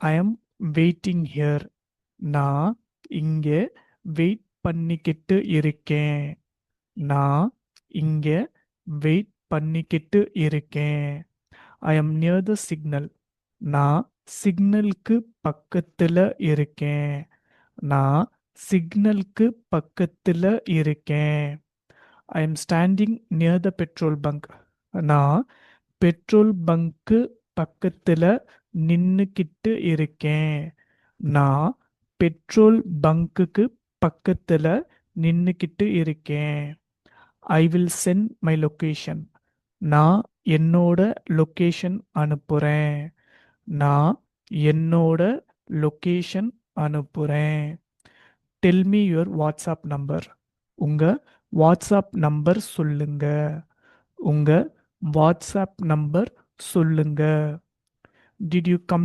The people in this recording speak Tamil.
I am waiting here. நான் இங்கே வெயிட் பண்ணிக்கிட்டு இருக்கேன். நான் இங்கே வெயிட் பண்ணிக்கிட்டு இருக்கேன். I am near the signal. நான் சிக்னலுக்கு பக்கத்துல இருக்கேன். நான் சிக்னலுக்கு பக்கத்துல இருக்கேன். I am standing near the petrol bunk. நான் பெட்ரோல் பங்க்கு பக்கத்துல நின்னுக்கிட்டு இருக்கேன். நான் பெட்ரோல் பங்க்குக்கு பக்கத்துல நின்னுக்கிட்டு இருக்கேன். I will send my location. நான் என்னோட லொகேஷன் அனுப்புறேன். நான் என்னோட லொகேஷன் அனுப்புறேன். Tell me your WhatsApp number. உங்க வாட்ஸ்அப் நம்பர் சொல்லுங்க. உங்க வாட்ஸ்அப் நம்பர் சொல்லுங்க. Did you come